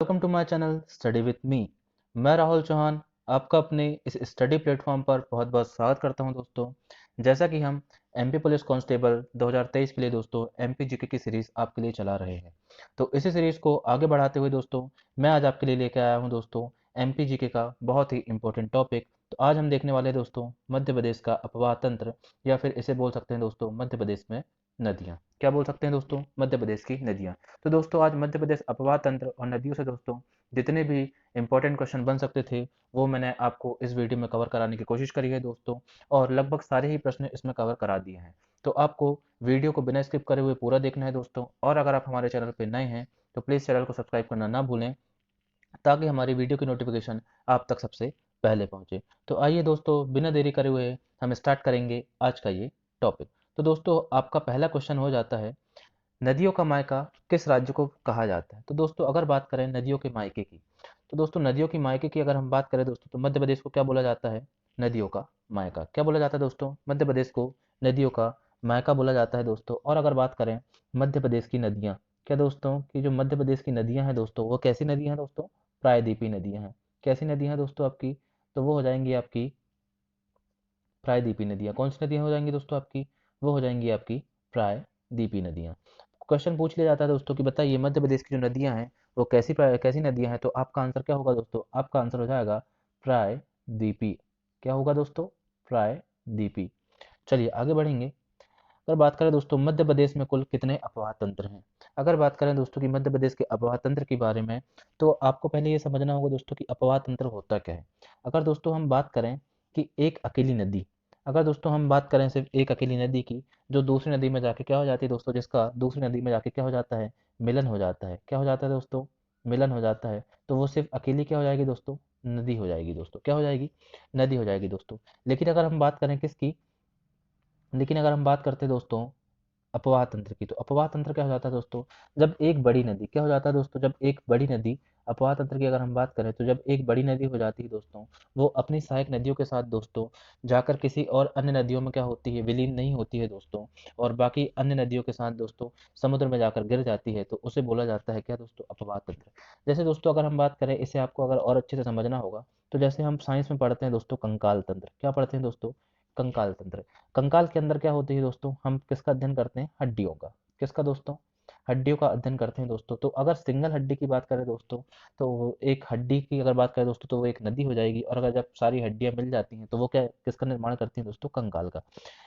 Welcome to my channel study with me. मैं राहुल चौहान आपका अपने इस स्टडी प्लेटफॉर्म पर बहुत बहुत स्वागत करता हूं दोस्तों। जैसा कि हम एमपी पुलिस कांस्टेबल 2023 के लिए दोस्तों एमपी जीके की सीरीज आपके लिए चला रहे हैं, तो इसी सीरीज को आगे बढ़ाते हुए दोस्तों मैं आज आपके लिए लेकर आया हूं दोस्तों एमपी जीके का बहुत ही इंपॉर्टेंट टॉपिक। तो आज हम देखने वाले हैं दोस्तों मध्य प्रदेश का अपवाह तंत्र, या फिर इसे बोल सकते हैं दोस्तों मध्य प्रदेश में नदियाँ। क्या बोल सकते हैं दोस्तों? मध्य प्रदेश की नदियाँ। तो दोस्तों आज मध्य प्रदेश अपवाह तंत्र और नदियों से दोस्तों जितने भी इंपॉर्टेंट क्वेश्चन बन सकते थे वो मैंने आपको इस वीडियो में कवर कराने की कोशिश करी है दोस्तों, और लगभग सारे ही प्रश्न इसमें कवर करा दिए हैं। तो आपको वीडियो को बिना स्किप करे हुए पूरा देखना है दोस्तों, और अगर आप हमारे चैनल पर नए हैं तो प्लीज़ चैनल को सब्सक्राइब करना ना भूलें, ताकि हमारी वीडियो की नोटिफिकेशन आप तक सबसे पहले पहुंचे। तो आइए दोस्तों बिना देरी करे हुए हम स्टार्ट करेंगे आज का ये टॉपिक। तो दोस्तों आपका पहला क्वेश्चन हो जाता है, नदियों का मायका किस राज्य को कहा जाता है? तो दोस्तों अगर बात करें नदियों के मायके की, तो दोस्तों नदियों की मायके की अगर हम बात करें दोस्तों तो मध्य प्रदेश को क्या बोला जाता है? नदियों का मायका। क्या बोला जाता है दोस्तों? मध्य प्रदेश को नदियों का मायका बोला जाता है दोस्तों। और अगर बात करें मध्य प्रदेश की नदियाँ, क्या दोस्तों कि जो मध्य प्रदेश की नदियाँ हैं दोस्तों वो कैसी नदियाँ हैं दोस्तों? प्रायद्वीपीय नदियाँ हैं। कैसी नदियाँ हैं दोस्तों आपकी? तो वो हो जाएंगी आपकी प्रायद्वीपीय नदियाँ। कौन सी नदियाँ हो जाएंगी दोस्तों आपकी? वो हो जाएंगी आपकी प्रायद्वीपीय नदियाँ। क्वेश्चन पूछ लिया जाता है दोस्तों कि बताइए मध्य प्रदेश की जो नदियाँ हैं वो कैसी नदियाँ हैं, तो आपका आंसर क्या होगा दोस्तों? आपका आंसर हो जाएगा प्रायद्वीपीय। क्या होगा दोस्तों? प्रायद्वीपीय। चलिए आगे बढ़ेंगे। अगर बात करें दोस्तों मध्य प्रदेश में कुल कितने अपवाह तंत्र हैं? अगर बात करें दोस्तों कि मध्य प्रदेश के अपवाह तंत्र के बारे में, तो आपको पहले ये समझना होगा दोस्तों कि अपवाह तंत्र होता क्या है। अगर दोस्तों हम बात करें कि एक अकेली नदी, अगर दोस्तों हम बात करें सिर्फ एक अकेली नदी की, जो दूसरी नदी में जाके क्या हो जाती है दोस्तों, जिसका दूसरी नदी में जाके क्या हो जाता है? मिलन हो जाता है। क्या हो जाता है दोस्तों? मिलन हो जाता है। तो वो सिर्फ अकेली क्या हो जाएगी दोस्तों? नदी हो जाएगी दोस्तों। क्या हो जाएगी? नदी हो जाएगी दोस्तों। लेकिन अगर हम बात करें किसकी, लेकिन अगर हम बात करते हैं दोस्तों अपवाह तंत्र की, तो अपवाह तंत्र क्या हो जाता है दोस्तों? जब एक बड़ी नदी क्या हो जाता है दोस्तों? जब एक बड़ी नदी, अपवाह तंत्र की अगर हम बात करें तो जब एक बड़ी नदी हो जाती है दोस्तों, वो अपनी सहायक नदियों के साथ दोस्तों जाकर किसी और अन्य नदियों में क्या होती है? विलीन नहीं होती है दोस्तों, और बाकी अन्य नदियों के साथ दोस्तों समुद्र में जाकर गिर जाती है, तो उसे बोला जाता है क्या दोस्तों? अपवाह तंत्र। जैसे दोस्तों अगर हम बात करें, इसे आपको अगर और अच्छे से समझना होगा, तो जैसे हम साइंस में पढ़ते हैं दोस्तों कंकाल तंत्र। क्या पढ़ते हैं दोस्तों? कंकाल तंत्र। कंकाल के अंदर क्या होती है दोस्तों? हम किसका अध्ययन करते हैं? हड्डियों का। किसका दोस्तों? हड्डियों का अध्ययन करते हैं दोस्तों। तो अगर सिंगल हड्डी की बात करें दोस्तों, तो एक हड्डी की अगर बात करें दोस्तों तो वो एक नदी हो जाएगी, और अगर जब सारी हड्डियां मिल जाती हैं तो वो क्या किसका निर्माण करती हैं दोस्तों? कंकाल का।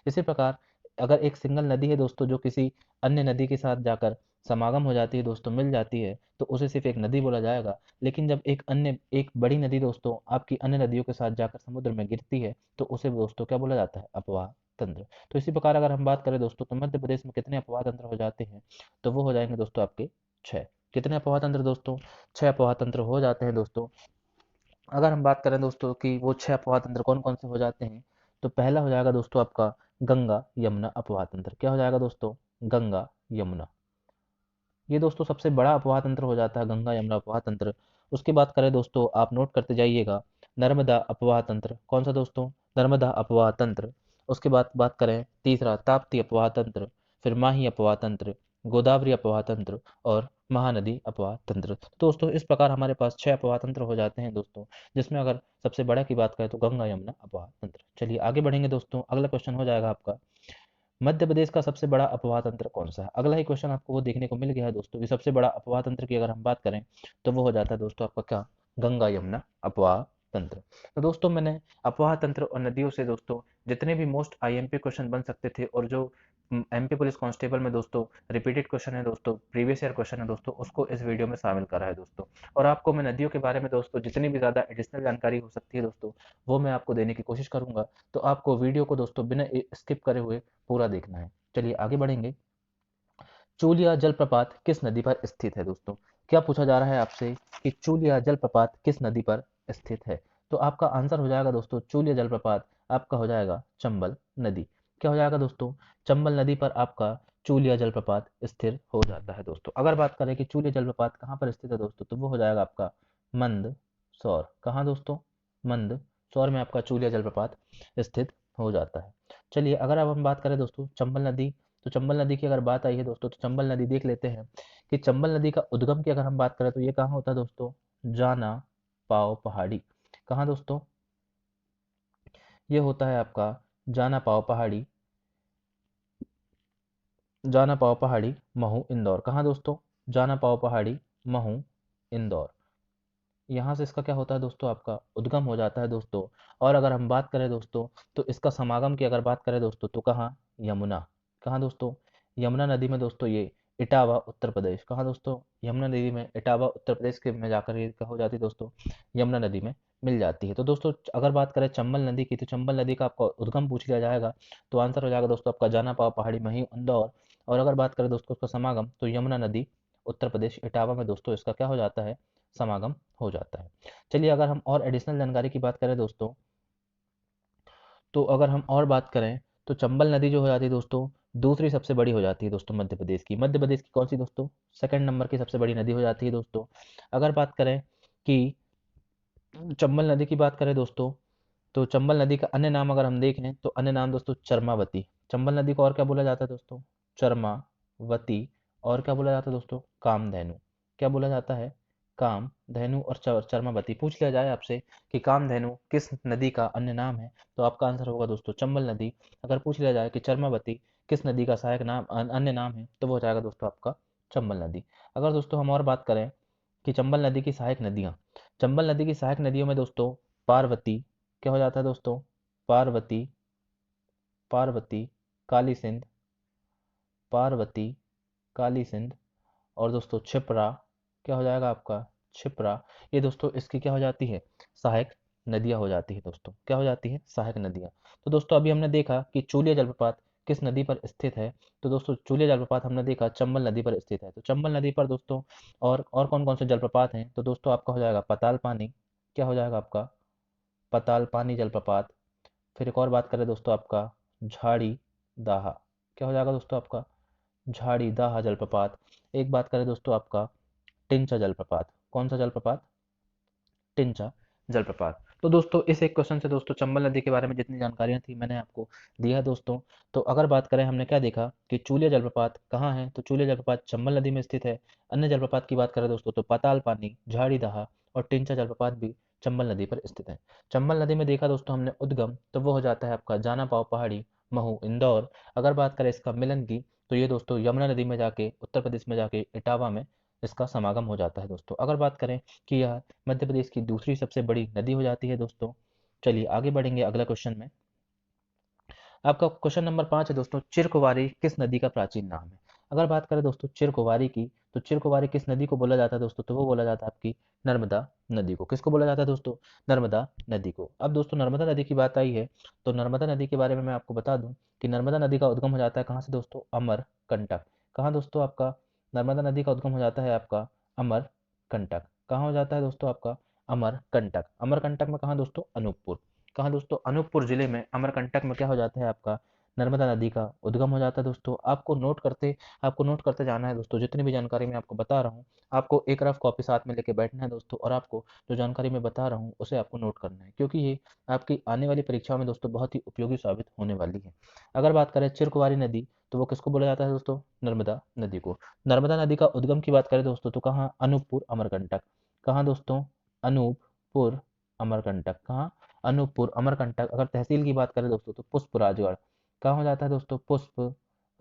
इसी प्रकार अगर एक सिंगल नदी है दोस्तों जो किसी अन्य नदी के साथ जाकर समागम हो जाती है दोस्तों, मिल जाती है, तो उसे सिर्फ एक नदी बोला जाएगा। लेकिन जब एक बड़ी नदी दोस्तों आपकी अन्य नदियों के साथ जाकर समुद्र में गिरती है, तो उसे दोस्तों क्या बोला जाता है? अपवाह तंत्र। तो इसी प्रकार अगर हम बात करें दोस्तों तो मध्य प्रदेश में कितने अपवाह तंत्र हो जाते हैं, तो वो हो जाएंगे दोस्तों आपके 6। कितने अपवाह तंत्र दोस्तों? 6 अपवाह तंत्र हो जाते हैं दोस्तों। अगर हम बात करें दोस्तों कि वो 6 अपवाह तंत्र कौन कौन से हो जाते हैं, तो पहला हो जाएगा दोस्तों आपका गंगा यमुना अपवाह तंत्र। क्या हो जाएगा दोस्तों? गंगा यमुना। ये दोस्तों सबसे बड़ा अपवाह तंत्र हो जाता है, गंगा यमुना अपवाह तंत्र। उसकी बात करें दोस्तों, आप नोट करते जाइएगा, नर्मदा अपवाह तंत्र। कौन सा दोस्तों? नर्मदा अपवाह तंत्र। उसके बाद बात करें तीसरा ताप्ती अपवाह तंत्र, फिर माही अपवाह तंत्र, गोदावरी अपवाह तंत्र, और महानदी अपवाह तंत्र। तो दोस्तों इस प्रकार हमारे पास 6 अपवाह तंत्र हो जाते हैं दोस्तों, जिसमें अगर सबसे बड़ा की बात करें तो गंगा यमुना अपवाह तंत्र। चलिए आगे बढ़ेंगे दोस्तों, अगला क्वेश्चन हो जाएगा आपका, मध्य प्रदेश का सबसे बड़ा अपवाह तंत्र कौन सा है? अगला ही क्वेश्चन आपको वो देखने को मिल गया है दोस्तों कि सबसे बड़ा अपवाह तंत्र की अगर हम बात करें तो वो हो जाता है दोस्तों आपका क्या? गंगा यमुना अपवाह तंत्र। तो दोस्तों मैंने अपवाह तंत्र और नदियों से दोस्तों जितने भी मोस्ट आईएमपी क्वेश्चन बन सकते थे, और जो एमपी पुलिस कांस्टेबल में दोस्तों रिपीटेड क्वेश्चन है दोस्तों, प्रीवियस ईयर क्वेश्चन है दोस्तों, उसको इस वीडियो में शामिल करा है दोस्तों। और आपको मैं नदियों के बारे में दोस्तों जितनी भी ज़्यादा एडिशनल जानकारी हो सकती है दोस्तों, वो मैं आपको देने की कोशिश करूंगा। तो आपको वीडियो को दोस्तों बिना स्किप करे हुए पूरा देखना है। चलिए आगे बढ़ेंगे। चूलिया जलप्रपात किस नदी पर स्थित है दोस्तों? क्या पूछा जा रहा है आपसे कि चूलिया जलप्रपात किस नदी पर स्थित है? तो आपका आंसर हो जाएगा दोस्तों चूलिया जलप्रपात आपका हो जाएगा चंबल नदी। क्या हो जाएगा दोस्तों? चंबल नदी पर आपका चूलिया जलप्रपात स्थिर हो जाता है दोस्तों। अगर बात करें कि चूलिया जलप्रपात कहाँ पर स्थित है दोस्तों, तो वो हो जाएगा आपका मंदसौर। कहाँ दोस्तों? मंदसौर में आपका चूलिया जलप्रपात स्थित हो जाता है। चलिए अगर अब हम बात करें दोस्तों चंबल नदी तो चंबल नदी की अगर बात आई है दोस्तों, तो चंबल नदी देख लेते हैं कि चंबल नदी का उद्गम की अगर हम बात करें तो ये कहाँ होता है दोस्तों, जाना पाव पहाड़ी। कहाँ दोस्तों, ये होता है आपका जाना पाव पहाड़ी, जाना पाव पहाड़ी, महू, इंदौर। कहाँ दोस्तों, जाना पाव पहाड़ी, महू, इंदौर। यहाँ से इसका क्या होता है दोस्तों, आपका उद्गम हो जाता है दोस्तों। और अगर हम बात करें दोस्तों, तो इसका समागम की अगर बात करें दोस्तों, तो कहाँ, यमुना। कहाँ दोस्तों, यमुना नदी में दोस्तों ये इटावा उत्तर प्रदेश। कहाँ दोस्तों, यमुना नदी में इटावा उत्तर प्रदेश के में जाकर ये क्या हो जाती है दोस्तों, यमुना नदी में मिल जाती है। तो दोस्तों अगर बात करें चंबल नदी की, तो चंबल नदी का आपका उद्गम पूछ लिया जाएगा, तो आंसर हो जाएगा दोस्तों आपका जाना पाव पहाड़ी, मही, इंदौर। और अगर बात करें दोस्तों उसका समागम, तो यमुना नदी उत्तर प्रदेश इटावा में दोस्तों इसका क्या हो जाता है, समागम हो जाता है। चलिए अगर हम और एडिशनल जानकारी की बात करें दोस्तों, तो अगर हम और बात करें, तो चंबल नदी जो हो जाती है दोस्तों, दूसरी सबसे बड़ी हो जाती है दोस्तों मध्य प्रदेश की। मध्य प्रदेश की कौन सी दोस्तों, सेकंड नंबर की सबसे बड़ी नदी हो जाती है दोस्तों। अगर बात करें कि चंबल नदी की बात करें दोस्तों, तो चंबल नदी का अन्य नाम अगर हम देखें, तो अन्य नाम दोस्तों चरमावती। चंबल नदी को और क्या बोला जाता है दोस्तों, चरमावती। और क्या बोला जाता है दोस्तों, कामधेनु। क्या बोला जाता है, कामधेनु और चरमावती। पूछ लिया जाए आपसे कि कामधेनु किस नदी का अन्य नाम है, तो आपका आंसर होगा दोस्तों चंबल नदी। अगर पूछ लिया जाए कि चरमावती किस नदी का सहायक नाम अन्य नाम है, तो वो हो जाएगा दोस्तों आपका चंबल नदी। अगर दोस्तों हम और बात करें कि चंबल नदी की सहायक नदियाँ, चंबल नदी की सहायक नदियों में दोस्तों पार्वती, क्या हो जाता है दोस्तों, पार्वती, पार्वती, काली सिंध, पार्वती, काली सिंध। और दोस्तों छिप्रा, क्या हो जाएगा आपका, छिप्रा। ये दोस्तों इसकी क्या हो जाती है, सहायक नदियां हो जाती है दोस्तों। क्या हो जाती है, सहायक नदियां। तो दोस्तों अभी हमने देखा कि चूलिया जलप्रपात किस नदी पर स्थित है, तो दोस्तों चूलिया जलप्रपात हमने देखा चंबल नदी पर स्थित है। तो चंबल नदी पर दोस्तों और कौन कौन से जलप्रपात हैं, तो दोस्तों आपका हो जाएगा पताल पानी, क्या हो जाएगा आपका, पताल पानी जलप्रपात। फिर एक और बात करें दोस्तों आपका झाड़ी दाहा, क्या हो जाएगा दोस्तों आपका, झाड़ी दाहा जलप्रपात। एक बात करें दोस्तों आपका टिंचा जलप्रपात, कौन सा जलप्रपात, टिंचा जलप्रपात। तो दोस्तों इस एक क्वेश्चन से दोस्तों चंबल नदी के बारे में जितनी जानकारियां थी मैंने आपको दिया दोस्तों। तो अगर बात करें, हमने क्या देखा कि चूलिया जलप्रपात कहाँ है, तो चूलिया जलप्रपात चंबल नदी में स्थित है। अन्य जलप्रपात की बात करें दोस्तों, तो पाताल पानी, झाड़ी दहा और टिंचा जलप्रपात भी चंबल नदी पर स्थित है। चंबल नदी में देखा दोस्तों हमने उद्गम, तो वो हो जाता है आपका जाना पाव पहाड़ी, महू, इंदौर। अगर बात करें इसका मिलन की, तो ये दोस्तों यमुना नदी में जाके उत्तर प्रदेश में जाके इटावा में इसका समागम हो जाता है दोस्तों। अगर बात करें कि यह मध्य प्रदेश की दूसरी सबसे बड़ी नदी हो जाती है दोस्तों। चलिए आगे बढ़ेंगे अगला क्वेश्चन में। आपका क्वेश्चन नंबर 5 है दोस्तों, चिरकुवारी किस नदी का प्राचीन नाम है। अगर बात करें दोस्तों चिरकुवारी की, तो चिरकुवारी किस नदी को बोला जाता है दोस्तों, तो वो बोला जाता है आपकी नर्मदा नदी को। किसको बोला जाता है दोस्तों, नर्मदा नदी को। अब दोस्तों नर्मदा नदी की बात आई है, तो नर्मदा नदी के बारे में मैं आपको बता दूं कि नर्मदा नदी का उद्गम हो जाता है कहाँ से दोस्तों, अमरकंटक। कहाँ दोस्तों आपका नर्मदा नदी का उद्गम हो जाता है आपका अमरकंटक। कहाँ हो जाता है दोस्तों आपका अमरकंटक। अमरकंटक में कहाँ दोस्तों, अनूपपुर। कहाँ दोस्तों, अनूपपुर जिले में अमरकंटक में क्या हो जाता है आपका नर्मदा नदी का उद्गम हो जाता है दोस्तों। आपको नोट करते जाना है दोस्तों, जितनी भी जानकारी मैं आपको बता रहा हूँ, आपको एक रफ कॉपी साथ में लेके बैठना है दोस्तों, और आपको जो जानकारी मैं बता रहा हूँ उसे आपको नोट करना है, क्योंकि ये आपकी आने वाली परीक्षाओं में दोस्तों बहुत ही उपयोगी साबित होने वाली है। अगर बात करें चिरकुवारी नदी, तो वो किसको बोला जाता है दोस्तों, नर्मदा नदी को। नर्मदा नदी का उद्गम की बात करें दोस्तों, तो कहाँ, अनूपपुर अमरकंटक। कहाँ दोस्तों, अनूपपुर अमरकंटक। कहाँ, अनूपपुर अमरकंटक। अगर तहसील की बात करें दोस्तों, तो पुष्प राजगढ़। कहाँ हो जाता है दोस्तों, पुष्प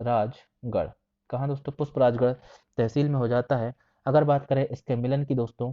राजगढ़। कहाँ दोस्तों, पुष्प राजगढ़ तहसील में हो जाता है। अगर बात करें इसके मिलन की दोस्तों,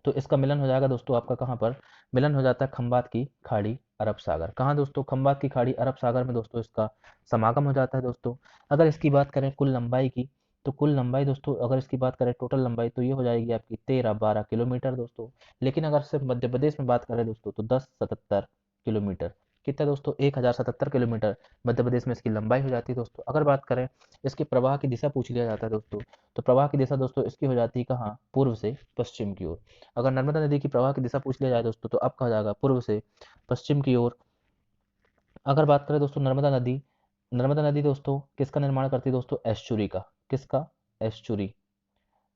तो इसका मिलन हो जाएगा दोस्तों आपका कहाँ पर, मिलन हो जाता है खंबात की खाड़ी, अरब सागर। कहाँ दोस्तों, खंबात की खाड़ी, अरब सागर में दोस्तों इसका समागम हो जाता है दोस्तों। अगर इसकी बात करें कुल लंबाई की, तो कुल लंबाई दोस्तों अगर इसकी बात करें टोटल लंबाई, तो ये हो जाएगी आपकी 13-12 किलोमीटर दोस्तों। लेकिन अगर सिर्फ मध्य प्रदेश में बात करें दोस्तों, तो 1077 किलोमीटर। कितना दोस्तों, 1077 किलोमीटर मध्य प्रदेश में इसकी लंबाई हो जाती है दोस्तों। अगर बात करें इसके प्रवाह की दिशा पूछ लिया जाता है दोस्तों, तो प्रवाह की दिशा दोस्तों इसकी हो जाती है कहाँ, पूर्व से पश्चिम की ओर। अगर नर्मदा नदी की प्रवाह की दिशा पूछ लिया जाए दोस्तों, तो आपका हो जाएगा पूर्व से पश्चिम की ओर। अगर बात करें दोस्तों नर्मदा नदी दोस्तों किसका निर्माण करती है दोस्तों, एस्चुरी का। किसका, एस्चुरी।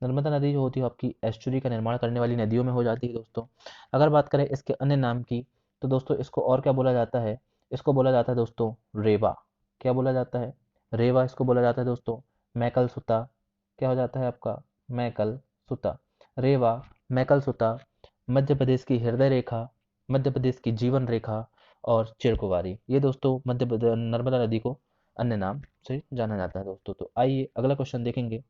नर्मदा नदी जो होती है आपकी एस्चुरी का निर्माण करने वाली नदियों में हो जाती है दोस्तों। अगर बात करें इसके अन्य नाम की, तो दोस्तों इसको और क्या बोला जाता है, इसको बोला जाता है दोस्तों रेवा। क्या बोला जाता है, रेवा इसको बोला जाता है दोस्तों मैकल सुता, क्या हो जाता है आपका मैकल सुता। रेवा, मैकल सुता, मध्य प्रदेश की हृदय रेखा, मध्य प्रदेश की जीवन रेखा और चिरकुवारी, ये दोस्तों नर्मदा नदी को अन्य नाम से जाना जाता है दोस्तों। तो आइए अगला क्वेश्चन देखेंगे,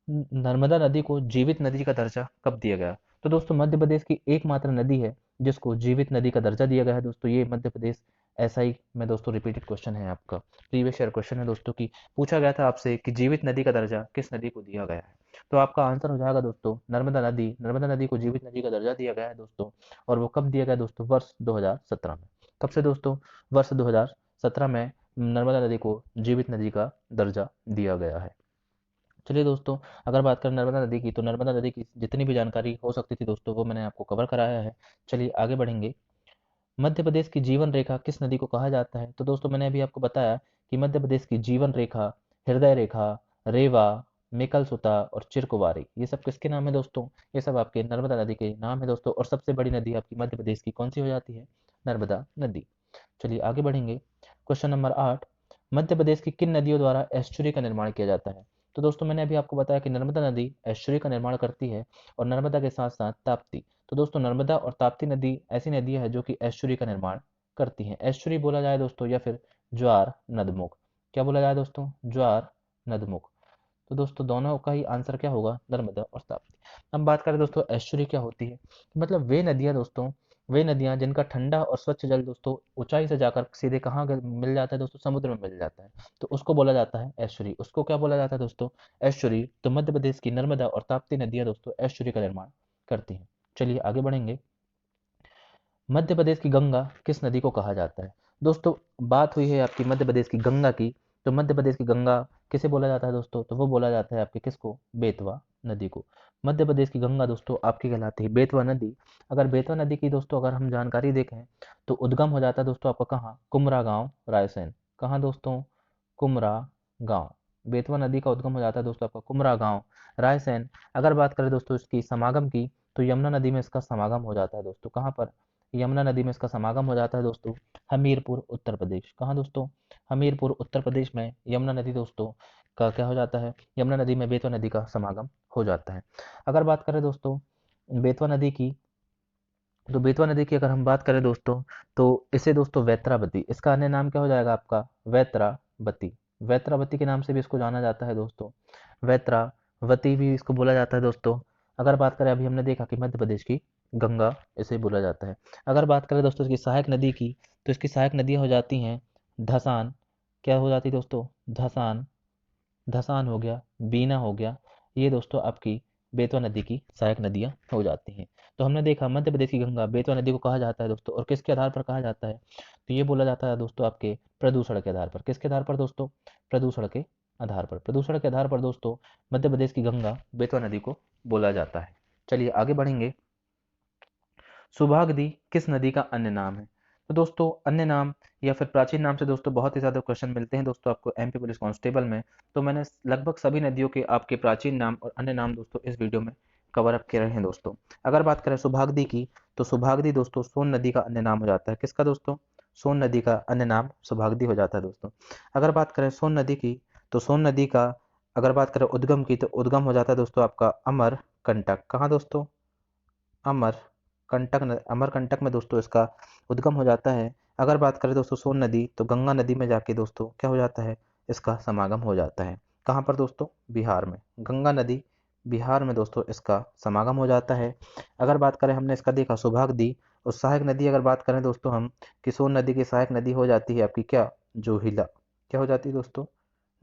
नर्मदा नदी को जीवित नदी का दर्जा कब दिया गया? तो दोस्तों मध्य प्रदेश की एकमात्र नदी है जिसको जीवित नदी का दर्जा दिया गया है दोस्तों, ये मध्य प्रदेश। ऐसा ही में दोस्तों रिपीटेड क्वेश्चन है आपका, प्रीवियस ईयर क्वेश्चन है दोस्तों की पूछा गया था आपसे कि जीवित नदी का दर्जा किस नदी को दिया गया है। तो आपका आंसर हो जाएगा दोस्तों नर्मदा नदी। नर्मदा नदी को जीवित नदी का दर्जा दिया गया है दोस्तों। और वो कब दिया गया दोस्तों? वर्ष 2017 में। कब से दोस्तों? वर्ष 2017 में नर्मदा नदी को जीवित नदी का दर्जा दिया गया है। चलिए दोस्तों, अगर बात करें नर्मदा नदी की, तो नर्मदा नदी की जितनी भी जानकारी हो सकती थी दोस्तों वो मैंने आपको कवर कराया है। चलिए आगे बढ़ेंगे। मध्य प्रदेश की जीवन रेखा किस नदी को कहा जाता है? तो दोस्तों मैंने अभी आपको बताया कि मध्य प्रदेश की जीवन रेखा, हृदय रेखा, रेवा, मेकल सुता और चिरकुवारी, ये सब किसके नाम है दोस्तों? ये सब आपके नर्मदा नदी के नाम है दोस्तों। और सबसे बड़ी नदी आपकी मध्य प्रदेश की कौन सी हो जाती है? नर्मदा नदी। चलिए आगे बढ़ेंगे। क्वेश्चन नंबर 8, मध्य प्रदेश की किन नदियों द्वारा एस्चुरी का निर्माण किया जाता है? तो दोस्तों मैंने अभी आपको बताया कि नर्मदा नदी एस्चुरी का निर्माण करती है, और नर्मदा के साथ साथ ताप्ती। तो दोस्तों नर्मदा और ताप्ती नदी ऐसी नदियां हैं जो कि एस्चुरी का निर्माण करती हैं। एस्चुरी बोला जाए दोस्तों या फिर ज्वार नदमुख, क्या बोला जाए दोस्तों? ज्वार नदमुख। तो दोस्तों दोनों का ही आंसर क्या होगा? नर्मदा और ताप्ती। हम बात करें दोस्तों एस्चुरी क्या होती है, मतलब वे नदियां दोस्तों, वे नदियां जिनका ठंडा और स्वच्छ जल दोस्तों ऊंचाई से जाकर सीधे कहाँ मिल जाता है दोस्तों? समुद्र में मिल जाता है। तो उसको बोला जाता है एस्चुरी। उसको क्या बोला जाता है दोस्तों? एस्चुरी। तो मध्य प्रदेश की नर्मदा और ताप्ती नदियां दोस्तों एस्चुरी का निर्माण करती हैं। चलिए आगे बढ़ेंगे। मध्य प्रदेश की गंगा किस नदी को कहा जाता है? दोस्तों बात हुई है आपकी मध्य प्रदेश की गंगा की, तो मध्य प्रदेश की गंगा किसे बोला जाता है दोस्तों? तो वो बोला जाता है आपके किसको? बेतवा नदी को। मध्य प्रदेश की गंगा दोस्तों आपकी कहलाती है बेतवा नदी। अगर बेतवा नदी की दोस्तों अगर हम जानकारी देखें तो उद्गम हो जाता है दोस्तों आपका कहाँ? कुमरा गांव, रायसेन। कहाँ दोस्तों? कुमरा गांव। बेतवा नदी का उद्गम हो जाता है दोस्तों आपका कुमरा गांव, रायसेन। अगर बात करें दोस्तों इसकी समागम की, तो यमुना नदी में इसका समागम हो जाता है दोस्तों। कहाँ पर? यमुना नदी में इसका समागम हो जाता है दोस्तों हमीरपुर उत्तर प्रदेश। कहाँ दोस्तों? हमीरपुर उत्तर प्रदेश में यमुना नदी दोस्तों का क्या हो जाता है? यमुना नदी में बेतवा नदी का समागम हो जाता है। अगर बात करें दोस्तों बेतवा नदी की, तो बेतवा नदी की अगर हम बात करें दोस्तों, तो इसे दोस्तों वैत्रावती, इसका अन्य नाम क्या हो जाएगा आपका? वैत्रावती। वैत्रावती के नाम से भी इसको जाना जाता है दोस्तों, वैत्रावती भी इसको बोला जाता है दोस्तों। अगर बात करें अभी हमने देखा कि मध्य प्रदेश की गंगा इसे बोला जाता है। अगर बात करें दोस्तों इसकी सहायक नदी की, तो इसकी सहायक नदियां हो जाती हैं धसान, क्या हो जाती है दोस्तों? धसान, धसान हो गया, बीना हो गया, ये दोस्तों आपकी बेतवा नदी की सहायक नदियां हो जाती हैं। तो हमने देखा मध्य प्रदेश की गंगा बेतवा नदी को कहा जाता है दोस्तों, और किसके आधार पर कहा जाता है? तो ये बोला जाता है दोस्तों आपके प्रदूषण के आधार पर। किसके आधार पर दोस्तों? प्रदूषण के आधार पर। प्रदूषण के आधार पर दोस्तों मध्य प्रदेश की गंगा बेतवा नदी को बोला जाता है। चलिए आगे बढ़ेंगे। सुभागदी किस नदी का अन्य नाम है? तो दोस्तों अन्य नाम या फिर प्राचीन नाम से दोस्तों बहुत ही ज़्यादा क्वेश्चन मिलते हैं दोस्तों आपको एमपी पुलिस कांस्टेबल में। तो मैंने लगभग सभी नदियों के आपके प्राचीन नाम और अन्य नाम दोस्तों इस वीडियो में कवर अप किए हैं दोस्तों। अगर बात करें सुभागदी की, तो सुभागदी दोस्तों सोन नदी का अन्य नाम हो जाता है। किसका दोस्तों? सोन नदी का अन्य नाम सुभागदी हो जाता है दोस्तों। अगर बात करें सोन नदी की, तो सोन नदी का अगर बात करें उद्गम की, तो उद्गम हो जाता है दोस्तों आपका अमरकंटक। कहाँ दोस्तों? अमरकंटक में दोस्तों इसका उद्गम हो जाता है। अगर बात करें दोस्तों सोन नदी, तो गंगा नदी में जाके दोस्तों क्या हो जाता है? इसका समागम हो जाता है। कहाँ पर दोस्तों? बिहार में। गंगा नदी बिहार में दोस्तों इसका समागम हो जाता है। अगर बात करें हमने इसका देखा सुभागदी और सहायक नदी, अगर बात करें दोस्तों हम कि सोन नदी की सहायक नदी हो जाती है आपकी क्या? जोहिला। क्या हो जाती है दोस्तों?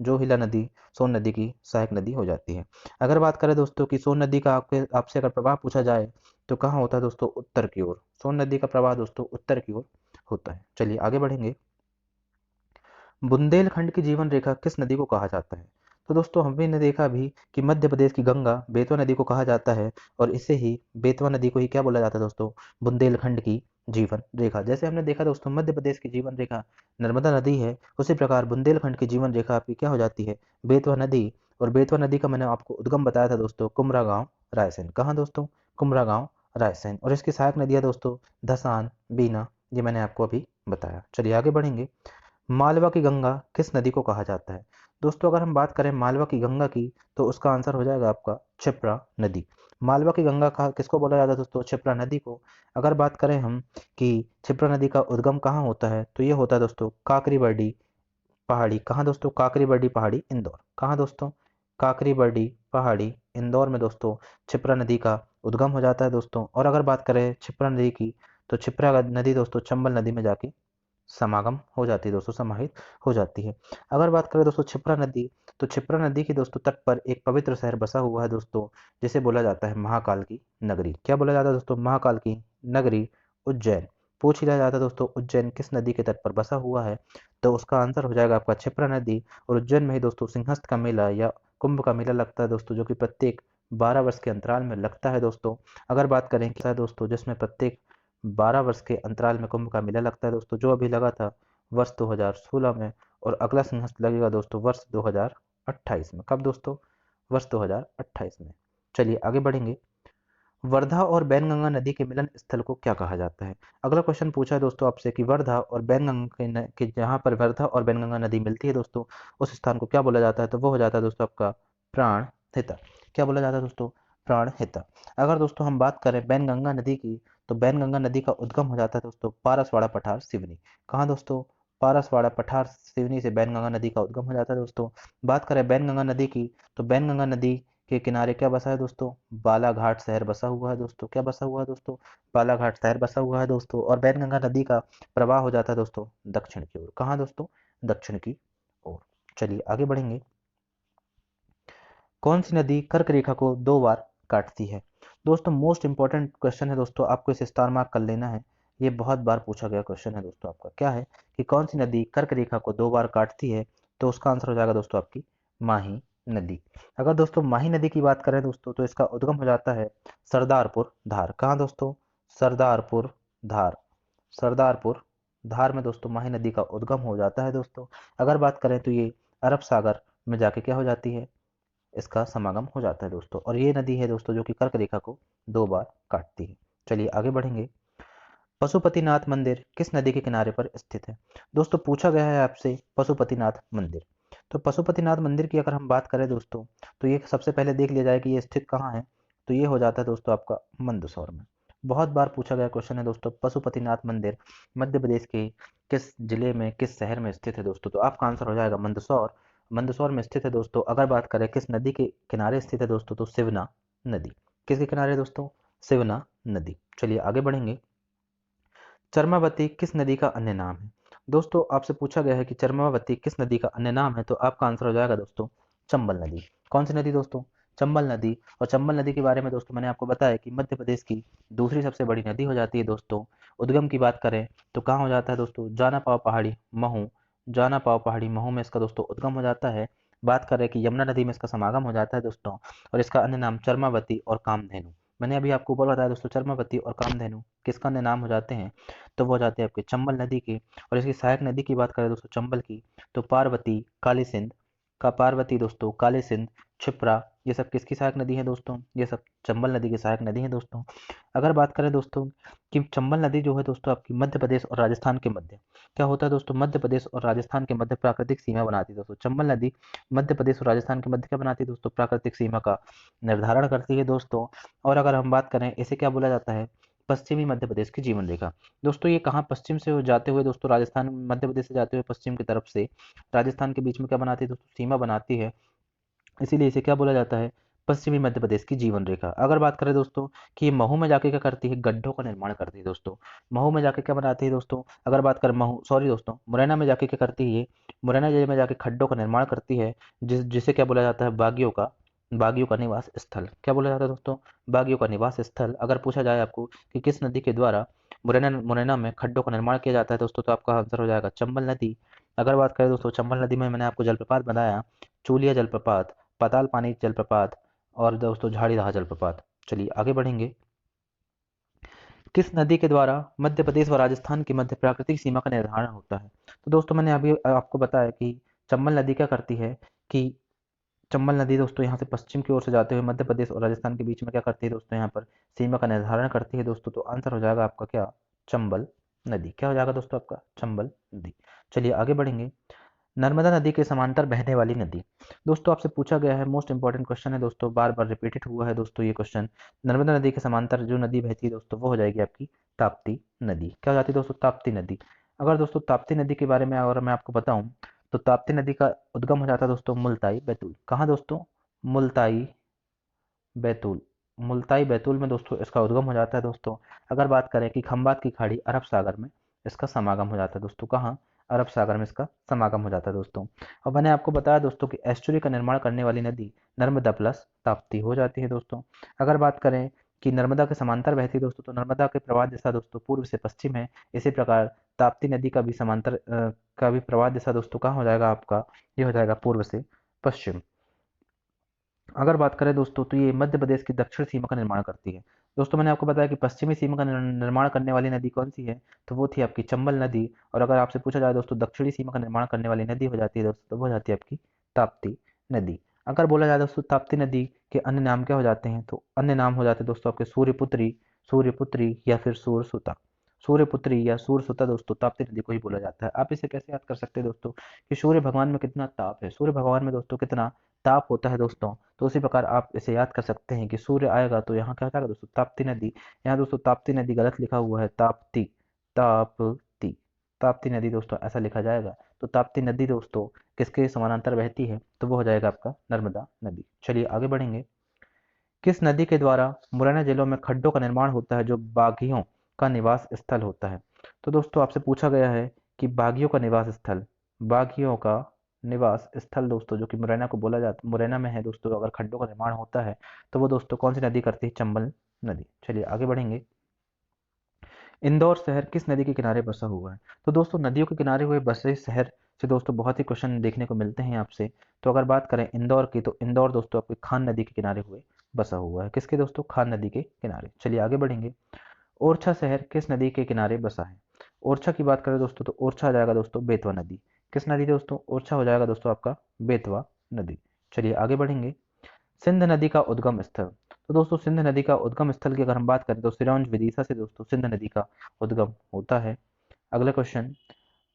जोहिला नदी सोन नदी की सहायक नदी हो जाती है। अगर बात करें दोस्तों कि सोन नदी का आपसे अगर प्रवाह पूछा जाए तो कहाँ होता है दोस्तों? उत्तर की ओर। सोन नदी का प्रवाह दोस्तों उत्तर की ओर होता है। चलिए आगे बढ़ेंगे। बुंदेलखंड की जीवन रेखा किस नदी को कहा जाता है? तो दोस्तों हमने देखा अभी कि मध्य प्रदेश की गंगा बेतवा नदी को कहा जाता है, और इसे ही बेतवा नदी को ही क्या बोला जाता है दोस्तों? बुंदेलखंड की जीवन रेखा। जैसे हमने देखा दोस्तों मध्य प्रदेश की जीवन रेखा नर्मदा नदी है, उसी प्रकार बुंदेलखंड की जीवन रेखा आपकी क्या हो जाती है? बेतवा नदी। और बेतवा नदी का मैंने आपको उद्गम बताया था दोस्तों कुमरा गांव, रायसेन। कहाँ दोस्तों? कुमरा गांव, रायसेन। और इसकी सहायक नदियां दोस्तों धसान, बीना, ये मैंने आपको अभी बताया। चलिए आगे बढ़ेंगे। मालवा की गंगा किस नदी को कहा जाता है? दोस्तों अगर हम बात करें मालवा की गंगा की, तो उसका आंसर हो जाएगा आपका क्षिप्रा नदी। मालवा की गंगा का किसको बोला जाता है दोस्तों? क्षिप्रा नदी को। अगर बात करें हम कि क्षिप्रा नदी का उद्गम कहाँ होता है, तो ये होता है दोस्तों काकरी बरडी पहाड़ी। कहाँ दोस्तों? काकरी बरडी पहाड़ी, इंदौर। कहाँ दोस्तों? काकरी बरडी पहाड़ी, इंदौर में दोस्तों क्षिप्रा नदी का उद्गम हो जाता है दोस्तों। और अगर बात करें क्षिप्रा नदी की, तो क्षिप्रा नदी दोस्तों चंबल नदी में जाके समागम हो जाती है दोस्तों, समाहित हो जाती है। अगर बात करें दोस्तों क्षिप्रा नदी, तो क्षिप्रा नदी के दोस्तों तट पर एक पवित्र शहर बसा हुआ है दोस्तों, जिसे बोला जाता है महाकाल की नगरी। क्या बोला जाता है दोस्तों? महाकाल की नगरी, उज्जैन। पूछ लिया जाता है दोस्तों उज्जैन किस नदी के तट पर बसा हुआ है, तो उसका आंसर हो जाएगा आपका क्षिप्रा नदी। और उज्जैन में ही दोस्तों सिंहस्थ का मेला या कुंभ का मेला लगता है दोस्तों, जो कि प्रत्येक 12 वर्ष के अंतराल में लगता है दोस्तों। अगर बात करें क्या दोस्तों, जिसमें प्रत्येक 12 वर्ष के अंतराल में कुंभ का मेला लगता है दोस्तों, जो अभी लगा था वर्ष 2016 में। और अगला सिंहस्थ लगेगा दोस्तों वर्ष 2028 में। कब दोस्तों? वर्ष 2028 में। चलिए आगे बढ़ेंगे। वर्धा और बैनगंगा नदी के मिलन स्थल को क्या कहा जाता है? अगला क्वेश्चन पूछा है दोस्तों आपसे कि वर्धा और बैनगंगा के जहाँ पर वर्धा और बैनगंगा नदी मिलती है दोस्तों, उस स्थान को क्या बोला जाता है? तो वो हो जाता है दोस्तों आपका प्राण हिता। क्या बोला जाता है दोस्तों? प्राण हिता। अगर दोस्तों हम बात करें बैनगंगा नदी की, तो बैनगंगा नदी का उद्गम हो जाता है दोस्तों पारसवाड़ा पठार सिवनी। कहाँ दोस्तों? पारसवाड़ा पठार सिवनी से बैनगंगा नदी का उद्गम हो जाता है दोस्तों। बात करें बैनगंगा नदी की, तो बैनगंगा नदी के किनारे क्या बसा है दोस्तों? बालाघाट शहर बसा हुआ है दोस्तों। क्या बसा हुआ है दोस्तों? बालाघाट शहर बसा हुआ है दोस्तों। और बैनगंगा नदी का प्रवाह हो जाता है दोस्तों दक्षिण की ओर। कहाँ दोस्तों? दक्षिण की ओर। चलिए आगे बढ़ेंगे। कौन सी नदी कर्क रेखा को 2 बार काटती है? दोस्तों मोस्ट इंपॉर्टेंट क्वेश्चन है दोस्तों, आपको इसे स्टार मार्क कर लेना है। ये बहुत बार पूछा गया क्वेश्चन है दोस्तों आपका। क्या है कि कौन सी नदी कर्क रेखा को 2 बार काटती है? तो उसका आंसर हो जाएगा दोस्तों आपकी माही नदी। अगर दोस्तों माही नदी की बात करें दोस्तों, तो इसका उद्गम हो जाता है सरदारपुर धार। कहाँ दोस्तों? सरदारपुर धार। सरदारपुर धार में दोस्तों माही नदी का उद्गम हो जाता है दोस्तों। अगर बात करें तो ये अरब सागर में जाके क्या हो जाती है? इसका समागम हो जाता है दोस्तों। और ये नदी है दोस्तों जो कि कर्क रेखा को 2 बार काटती है। चलिए आगे बढ़ेंगे। पशुपतिनाथ मंदिर किस नदी के किनारे पर स्थित है? दोस्तों पूछा गया है आपसे पशुपतिनाथ मंदिर। तो पशुपतिनाथ मंदिर की अगर हम बात करें दोस्तों, तो ये सबसे पहले देख लिया जाए कि ये स्थित कहाँ है। तो ये हो जाता है दोस्तों आपका मंदसौर में। बहुत बार पूछा गया क्वेश्चन है दोस्तों, पशुपतिनाथ मंदिर मध्य प्रदेश के किस जिले में, किस शहर में स्थित है दोस्तों? तो आपका आंसर हो जाएगा मंदसौर। मंदसौर में स्थित है दोस्तों। अगर बात करें किस नदी के किनारे स्थित है दोस्तों, तो शिवना नदी। किसके किनारे दोस्तों? शिवना नदी। चलिए आगे बढ़ेंगे। चरमावती किस नदी का अन्य नाम है? दोस्तों आपसे पूछा गया है कि चरमावती किस नदी का अन्य नाम है, तो आपका आंसर हो जाएगा दोस्तों चंबल नदी। कौन सी नदी दोस्तों? चंबल नदी। और चंबल नदी के बारे में दोस्तों मैंने आपको बताया कि मध्य प्रदेश की दूसरी सबसे बड़ी नदी हो जाती है दोस्तों। उद्गम की बात करें तो कहाँ हो जाता है दोस्तों? जाना पाव पहाड़ी महू। जाना पाव पहाड़ी महू में इसका दोस्तों उद्गम हो जाता है। बात करें कि यमुना नदी में इसका समागम हो जाता है दोस्तों। और इसका अन्य नाम चरमावती और कामधेनु। मैंने अभी आपको ऊपर बताया दोस्तों चरमावती और कामधेनु किसका अन्य नाम हो जाते हैं, तो वो हो जाते हैं आपके चंबल नदी के। और इसकी सहायक नदी की बात करें दोस्तों चंबल की, तो पार्वती, काली सिंध का पार्वती दोस्तों, काली सिंध, क्षिप्रा, ये सब किसकी सहायक नदी है दोस्तों? ये सब चंबल नदी की सहायक नदी है दोस्तों। अगर बात करें दोस्तों कि चंबल नदी जो है दोस्तों आपकी मध्य प्रदेश और राजस्थान के मध्य क्या होता है दोस्तों? मध्य प्रदेश और राजस्थान के मध्य प्राकृतिक सीमा बनाती है दोस्तों। चंबल नदी मध्य प्रदेश और राजस्थान के मध्य क्या बनाती है दोस्तों? प्राकृतिक सीमा का निर्धारण करती है दोस्तों। और अगर हम बात करें इसे क्या बोला जाता है? पश्चिमी मध्य प्रदेश की जीवन रेखा। दोस्तों ये कहाँ पश्चिम से जाते हुए दोस्तों राजस्थान मध्य प्रदेश से जाते हुए पश्चिम की तरफ से राजस्थान के बीच में क्या बनाती है दोस्तों? सीमा बनाती है। इसीलिए इसे क्या बोला जाता है? पश्चिमी मध्य प्रदेश की जीवन रेखा। अगर बात करें दोस्तों कि ये महू में जाके क्या करती है? गड्ढों का निर्माण करती है दोस्तों। महू में जाके क्या बनाती है दोस्तों? अगर बात करें महू सॉरी दोस्तों मुरैना में जाके क्या करती है? ये मुरैना जिले में जाके खड्डों का निर्माण करती है, जिसे क्या बोला जाता है? बागियों का निवास स्थल। क्या बोला जाता है दोस्तों? बागियों का निवास स्थल। अगर पूछा जाए आपको कि किस नदी के द्वारा मुरैना मुरैना में खड्डों का निर्माण किया जाता है दोस्तों, तो आपका आंसर हो जाएगा चंबल नदी। अगर बात करें दोस्तों चंबल नदी में मैंने आपको जलप्रपात बताया, चूलिया जलप्रपात, पाताल पानी जलप्रपात और दोस्तों झाड़ीदाह जलप्रपात। चलिए आगे बढ़ेंगे। किस नदी के द्वारा मध्य प्रदेश व राजस्थान की मध्य प्राकृतिक सीमा का निर्धारण होता है? तो दोस्तों मैंने अभी आपको बताया कि चंबल नदी क्या करती है कि चंबल नदी दोस्तों यहाँ से पश्चिम की ओर से जाते हुए मध्य प्रदेश और राजस्थान के बीच में क्या करती है दोस्तों? यहाँ पर सीमा का निर्धारण करती है दोस्तों। तो आंसर हो जाएगा आपका क्या? चंबल नदी। क्या हो जाएगा दोस्तों आपका? चंबल नदी। चलिए आगे बढ़ेंगे। नर्मदा नदी के समांतर बहने वाली नदी। दोस्तों आपसे पूछा गया है, मोस्ट इंपॉर्टेंट क्वेश्चन है दोस्तों, बार बार रिपीटेड हुआ है दोस्तों ये क्वेश्चन। नर्मदा नदी के समांतर जो नदी बहती है दोस्तों वो हो जाएगी आपकी ताप्ती नदी। क्या हो जाती है दोस्तों? ताप्ती नदी। अगर दोस्तों ताप्ती नदी के बारे में अगर मैं आपको बताऊं तो ताप्ती नदी का उद्गम हो जाता है दोस्तों मुल्ताई बैतूल। कहाँ दोस्तों? मुल्ताई बैतूल। मुल्ताई बैतूल में दोस्तों इसका उद्गम हो जाता है दोस्तों। अगर बात करें कि खंबात की खाड़ी अरब सागर में इसका समागम हो जाता है दोस्तों। कहाँ? अरब सागर में इसका समागम हो जाता है दोस्तों। और मैंने आपको बताया दोस्तों कि एस्चुरी का निर्माण करने वाली नदी नर्मदा प्लस ताप्ती हो जाती है दोस्तों। अगर बात करें कि नर्मदा के समांतर बहती है दोस्तों तो नर्मदा के प्रवाह दिशा दोस्तों पूर्व से पश्चिम है। इसी प्रकार ताप्ती नदी का भी समांतर का भी प्रवाह दिशा दोस्तों कहाँ हो जाएगा आपका? ये हो जाएगा पूर्व से पश्चिम। अगर बात करें दोस्तों तो ये मध्य प्रदेश की दक्षिण सीमा का निर्माण करती है। दोस्तों मैंने आपको बताया कि पश्चिमी सीमा का निर्माण करने वाली नदी कौन सी है, तो वो थी आपकी चंबल नदी। और अगर आपसे पूछा जाए दोस्तों दक्षिणी सीमा का निर्माण करने वाली नदी हो जाती है दोस्तों, तो वो हो जाती है आपकी ताप्ती नदी। अगर बोला जाए दोस्तों ताप्ती नदी के अन्य नाम क्या हो जाते हैं, तो अन्य नाम हो जाते हैं दोस्तों आपके सूर्यपुत्री, सूर्यपुत्री या फिर सूरसुता। सूर्यपुत्री या सूरसुता दोस्तों ताप्ती नदी को ही बोला जाता है। आप इसे कैसे याद कर सकते हैं दोस्तों कि सूर्य भगवान में कितना ताप है, सूर्य भगवान में दोस्तों कितना ताप होता है दोस्तों, तो उसी प्रकार आप इसे याद कर सकते हैं कि सूर्य आएगा तो यहाँ क्या होगा दोस्तों? ताप्ती नदी। यहाँ दोस्तों ताप्ती नदी गलत लिखा हुआ है, ताप्ती, ताप्ती, ताप्ती नदी दोस्तों ऐसा लिखा जाएगा। तो ताप्ती नदी दोस्तों किसके समानांतर बहती है, तो वो हो जाएगा आपका नर्मदा नदी। चलिए आगे बढ़ेंगे। किस नदी के द्वारा मुरैना जिलों में खड्डों का निर्माण होता है जो बाघियों का निवास स्थल होता है? तो दोस्तों आपसे पूछा गया है कि बाघियों का निवास स्थल, बाघियों का निवास स्थल दोस्तों जो कि मुरैना को बोला जाता, मुरैना में है दोस्तों, अगर खड्डों का निर्माण होता है तो वो दोस्तों कौन सी नदी करती है? चंबल नदी। चलिए आगे बढ़ेंगे। इंदौर शहर किस नदी के किनारे बसा हुआ है? तो दोस्तों नदियों के किनारे हुए बसे शहर से दोस्तों बहुत ही क्वेश्चन देखने को मिलते हैं आपसे। तो अगर बात करें इंदौर की तो इंदौर दोस्तों आपके खान नदी के किनारे हुए बसा हुआ है। किसके दोस्तों? खान नदी के किनारे। चलिए आगे बढ़ेंगे। ओरछा शहर किस नदी के किनारे बसा है? ओरछा की बात करें दोस्तों तो ओरछा आ जाएगा दोस्तों बेतवा नदी। किस नदी दोस्तों? ओरछा हो जाएगा दोस्तों आपका बेतवा नदी। चलिए आगे बढ़ेंगे। सिंध नदी का उद्गम स्थल। तो दोस्तों सिंध नदी का उद्गम स्थल की अगर हम बात करें तो सिरोंज विदिशा से दोस्तों सिंध नदी का उद्गम होता है। अगला क्वेश्चन।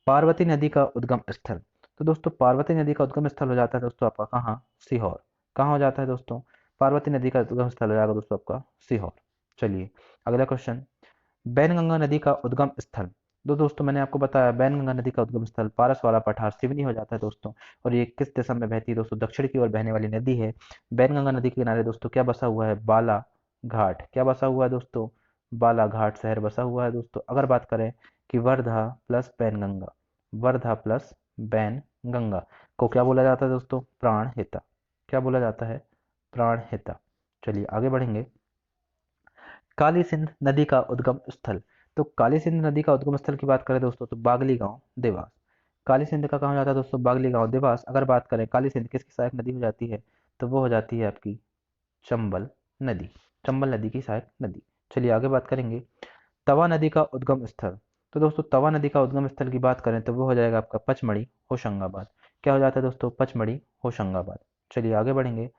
पार्वती नदी का उद्गम स्थल। तो दोस्तों पार्वती नदी का उद्गम स्थल हो जाता है दोस्तों आपका कहाँ? सीहोर। कहाँ हो जाता है दोस्तों? पार्वती नदी का उद्गम स्थल हो जाएगा दोस्तों आपका सीहोर। चलिए अगला क्वेश्चन। बैनगंगा नदी का उद्गम स्थल। तो दोस्तों मैंने आपको बताया बैनगंगा नदी का उद्गम स्थल पारसवाला पठार सिवनी हो जाता है दोस्तों। और ये किस दिशा में बहती है दोस्तों? दक्षिण की ओर बहने वाली नदी है। बैनगंगा नदी के किनारे दोस्तों क्या बसा हुआ है? बाला घाट। क्या बसा हुआ है दोस्तों? बालाघाट शहर बसा हुआ है दोस्तों। अगर बात करें कि वर्धा प्लस बैनगंगा, वर्धा प्लस बैनगंगा को क्या बोला जाता है दोस्तों? प्राणहिता। क्या बोला जाता है? प्राणहिता। चलिए आगे बढ़ेंगे। काली सिंध नदी का उद्गम स्थल। तो काली सिंध नदी का उद्गम स्थल की बात करें दोस्तों तो बागली गांव देवास। काली सिंध का कहाँ हो जाता है दोस्तों? बागली गांव देवास। अगर बात करें काली सिंध किसकी सहायक नदी हो जाती है, तो वो हो जाती है आपकी चंबल नदी। चंबल नदी की सहायक नदी। चलिए आगे बात करेंगे। तवा नदी का उद्गम स्थल। तो दोस्तों तवा नदी का उद्गम स्थल की बात करें तो वो हो जाएगा आपका पचमढ़ी होशंगाबाद। क्या हो जाता है दोस्तों? पचमढ़ी होशंगाबाद। चलिए आगे बढ़ेंगे।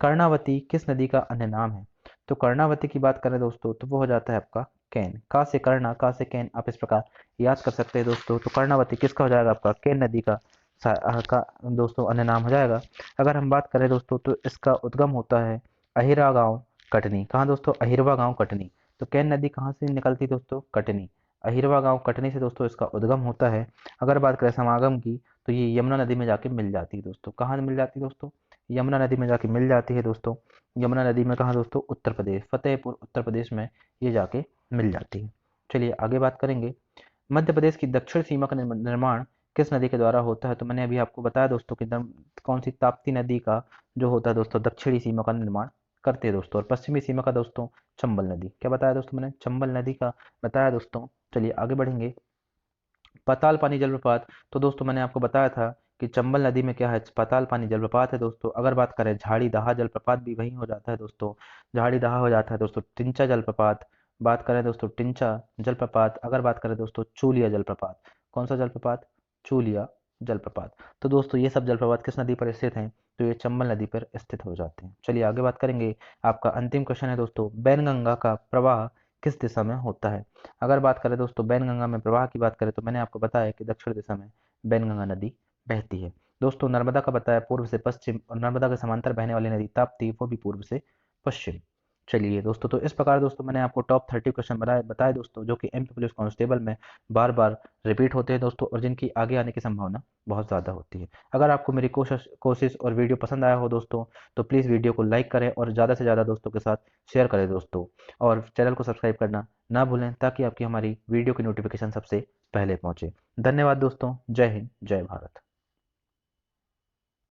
कर्णावती किस नदी का अन्य नाम है? तो कर्णावती की बात करें दोस्तों तो वो हो जाता है आपका कैन। का से कर्णा, का से कैन, आप इस प्रकार याद कर सकते हैं दोस्तों। तो कर्णावती किसका हो जाएगा? आपका कैन नदी का का दोस्तों अन्य नाम हो जाएगा। अगर हम बात करें दोस्तों तो इसका उद्गम होता है अहिरा गांव कटनी। कहाँ दोस्तों? अहिरवा गांव कटनी। तो कैन नदी कहाँ से निकलती दोस्तों? कटनी। अहिरवा गांव कटनी से दोस्तों इसका उद्गम होता है। अगर बात करें समागम की तो ये यमुना नदी में जाके मिल जाती है दोस्तों। कहाँ मिल जाती है दोस्तों? यमुना नदी में जाके मिल जाती है दोस्तों। यमुना नदी में कहाँ दोस्तों? उत्तर प्रदेश, फतेहपुर उत्तर प्रदेश में ये जाके मिल जाती है। चलिए आगे बात करेंगे। मध्य प्रदेश की दक्षिण सीमा का निर्माण किस नदी के द्वारा होता है? तो मैंने अभी आपको बताया दोस्तों कि कौन सी? ताप्ती नदी का जो होता है दोस्तों दक्षिणी सीमा का निर्माण करते हैं दोस्तों। और पश्चिमी सीमा का दोस्तों चंबल नदी। क्या बताया दोस्तों? मैंने चंबल नदी का बताया दोस्तों। चलिए आगे बढ़ेंगे। पाताल पानी जलप्रपात। तो दोस्तों मैंने आपको बताया था कि चंबल नदी में क्या है? पाताल पानी जलप्रपात है दोस्तों। अगर बात करें झाड़ी दहा जलप्रपात भी वहीं हो जाता है दोस्तों। झाड़ी दहा हो जाता है दोस्तों टिंचा जलप्रपात। बात करें दोस्तों टिंचा जलप्रपात। अगर बात करें दोस्तों चूलिया जलप्रपात। कौन सा जलप्रपात? चूलिया जलप्रपात। तो दोस्तों ये सब जलप्रपात किस नदी पर स्थित हैं? तो ये चंबल नदी पर स्थित हो जाते हैं। चलिए आगे बात करेंगे। आपका अंतिम क्वेश्चन है दोस्तों, बैनगंगा का प्रवाह किस दिशा में होता है। अगर बात करें दोस्तों बैनगंगा में प्रवाह की बात करें तो मैंने आपको बताया कि दक्षिण दिशा में बैनगंगा नदी बहती है। दोस्तों नर्मदा का बताया पूर्व से पश्चिम, और नर्मदा के समांतर बहने वाली नदी ताप्ती वो भी पूर्व से पश्चिम। चलिए दोस्तों, तो इस प्रकार दोस्तों मैंने आपको टॉप 30 क्वेश्चन बताए दोस्तों, जो कि एमपी पुलिस कांस्टेबल में बार बार रिपीट होते हैं दोस्तों, और जिनकी आगे आने की संभावना बहुत ज़्यादा होती है। अगर आपको मेरी कोशिश कोशिश और वीडियो पसंद आया हो दोस्तों, तो प्लीज़ वीडियो को लाइक करें और ज़्यादा से ज़्यादा दोस्तों के साथ शेयर करें दोस्तों, और चैनल को सब्सक्राइब करना ना भूलें ताकि आपकी हमारी वीडियो की नोटिफिकेशन सबसे पहले पहुंचे। धन्यवाद दोस्तों। जय हिंद, जय भारत।